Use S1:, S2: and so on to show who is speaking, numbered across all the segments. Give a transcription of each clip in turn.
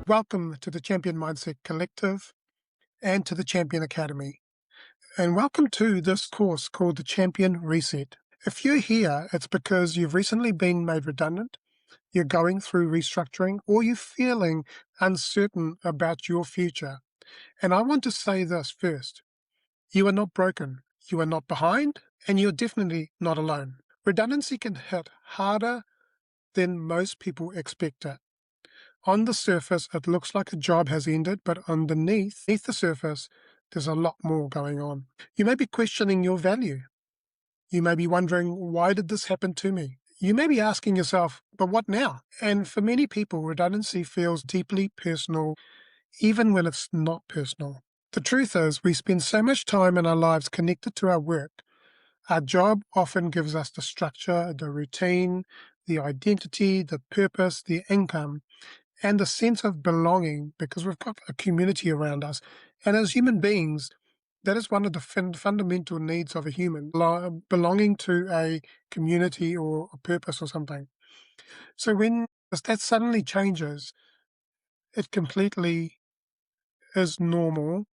S1: Welcome to the Champion Mindset Collective and to the Champion Academy. And welcome to this course called the Champion Reset. If you're here, it's because you've recently been made redundant, you're going through restructuring, or you're feeling uncertain about your future. And I want to say this first. You are not broken, you are not behind, and you're definitely not alone. Redundancy can hit harder than most people expect it. On the surface, it looks like a job has ended, but underneath the surface, there's a lot more going on. You may be questioning your value. You may be wondering, why did this happen to me? You may be asking yourself, but what now? And for many people, redundancy feels deeply personal, even when it's not personal. The truth is, we spend so much time in our lives connected to our work. Our job often gives us the structure, the routine, the identity, the purpose, the income, and the sense of belonging, because we've got a community around us. And as human beings, that is one of the fundamental needs of a human, belonging to a community or a purpose or something. So when that suddenly changes, it completely is normal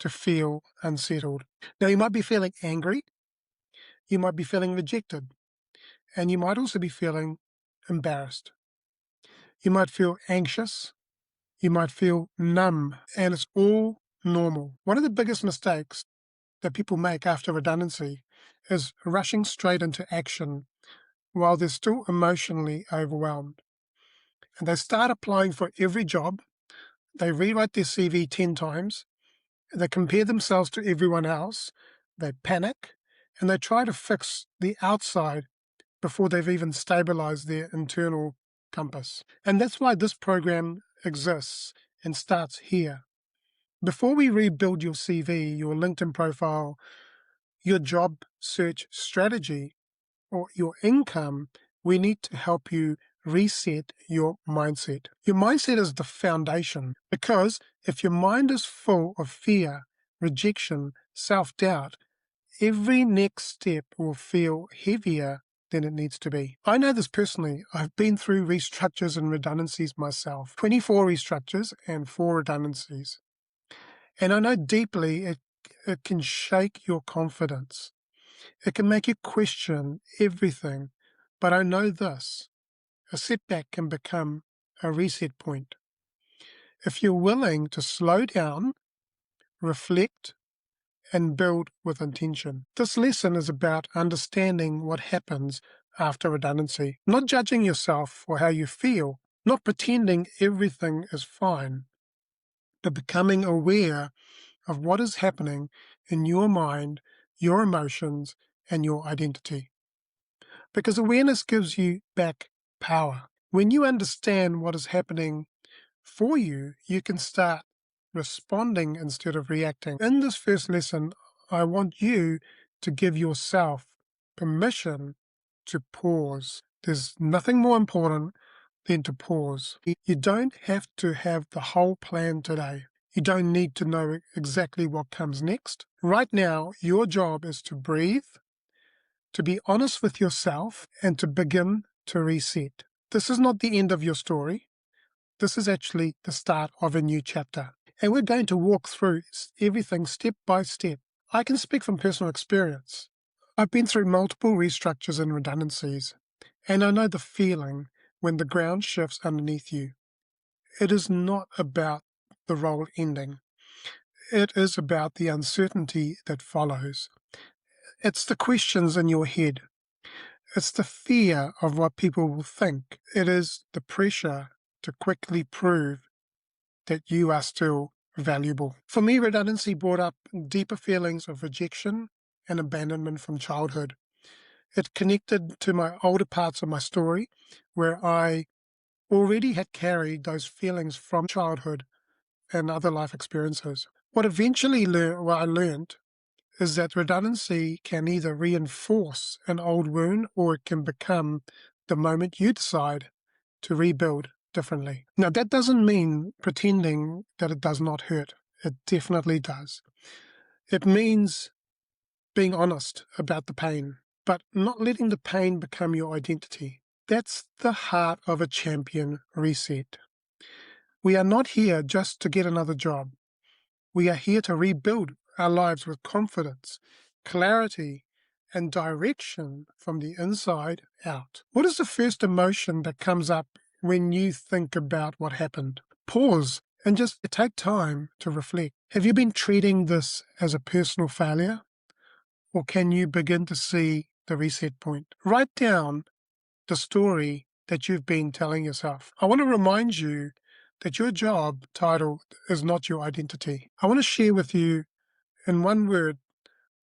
S1: to feel unsettled. Now, you might be feeling angry, you might be feeling rejected, and you might also be feeling embarrassed. You might feel anxious, you might feel numb, and it's all normal. One of the biggest mistakes that people make after redundancy is rushing straight into action while they're still emotionally overwhelmed. And they start applying for every job, they rewrite their CV 10 times, they compare themselves to everyone else, they panic, and they try to fix the outside before they've even stabilized their internal compass. And that's why this program exists and starts here. Before we rebuild your CV, your LinkedIn profile, your job search strategy, or your income, we need to help you reset your mindset. Your mindset is the foundation, because if your mind is full of fear, rejection, self-doubt, every next step will feel heavier than it needs to be. I know this personally. I've been through restructures and redundancies myself, 24 restructures and 4 redundancies. And I know deeply it can shake your confidence. It can make you question everything. But I know this, a setback can become a reset point. If you're willing to slow down, reflect, and build with intention. This lesson is about understanding what happens after redundancy, not judging yourself for how you feel, not pretending everything is fine, but becoming aware of what is happening in your mind, your emotions, and your identity. Because awareness gives you back power. When you understand what is happening for you, you can start responding instead of reacting. In this first lesson, I want you to give yourself permission to pause. There's nothing more important than to pause. You don't have to have the whole plan today. You don't need to know exactly what comes next. Right now, your job is to breathe, to be honest with yourself, and to begin to reset. This is not the end of your story. This is actually the start of a new chapter. And we're going to walk through everything step by step. I can speak from personal experience. I've been through multiple restructures and redundancies, and I know the feeling when the ground shifts underneath you. It is not about the role ending. It is about the uncertainty that follows. It's the questions in your head. It's the fear of what people will think. It is the pressure to quickly prove that you are still valuable. For me, redundancy brought up deeper feelings of rejection and abandonment from childhood. It connected to my older parts of my story, where I already had carried those feelings from childhood and other life experiences. What I learned is that redundancy can either reinforce an old wound, or it can become the moment you decide to rebuild differently. Now, that doesn't mean pretending that it does not hurt. It definitely does. It means being honest about the pain, but not letting the pain become your identity. That's the heart of a champion reset. We are not here just to get another job. We are here to rebuild our lives with confidence, clarity, and direction from the inside out. What is the first emotion that comes up when you think about what happened? Pause and just take time to reflect. Have you been treating this as a personal failure? Or can you begin to see the reset point? Write down the story that you've been telling yourself. I want to remind you that your job title is not your identity. I want to share with you, in one word,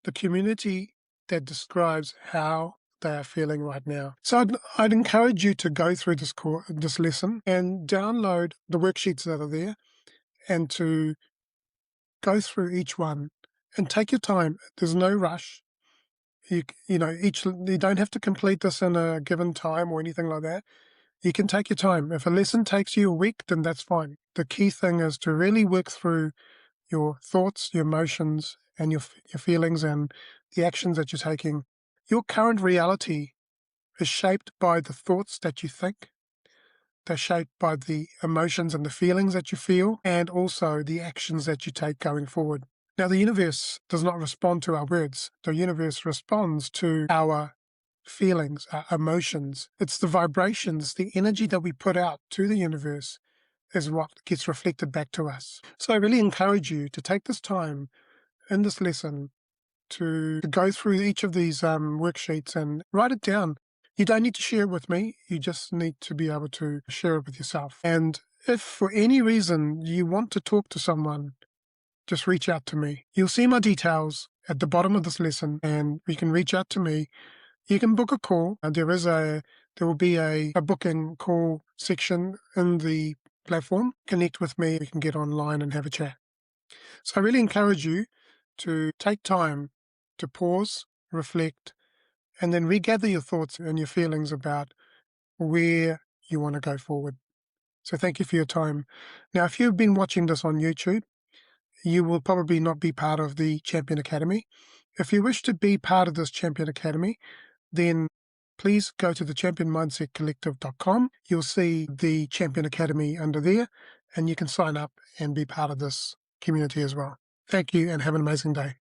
S1: the community that describes how they are feeling right now. So I'd encourage you to go through this lesson and download the worksheets that are there and to go through each one and take your time. There's no rush. You don't have to complete this in a given time or anything like that. You can take your time. If a lesson takes you a week, then that's fine. The key thing is to really work through your thoughts, your emotions, and your feelings and the actions that you're taking. Your current reality is shaped by the thoughts that you think. They're shaped by the emotions and the feelings that you feel, and also the actions that you take going forward. Now, the universe does not respond to our words. The universe responds to our feelings, our emotions. It's the vibrations, the energy that we put out to the universe is what gets reflected back to us. So I really encourage you to take this time in this lesson to go through each of these worksheets and write it down. You don't need to share it with me. You just need to be able to share it with yourself. And if for any reason you want to talk to someone, just reach out to me. You'll see my details at the bottom of this lesson, and you can reach out to me. You can book a call, and there will be a booking call section in the platform. Connect with me. We can get online and have a chat. So I really encourage you to take time to pause, reflect, and then regather your thoughts and your feelings about where you want to go forward. So thank you for your time. Now, if you've been watching this on YouTube, you will probably not be part of the Champion Academy. If you wish to be part of this Champion Academy, then please go to the championmindsetcollective.com. You'll see the Champion Academy under there, and you can sign up and be part of this community as well. Thank you and have an amazing day.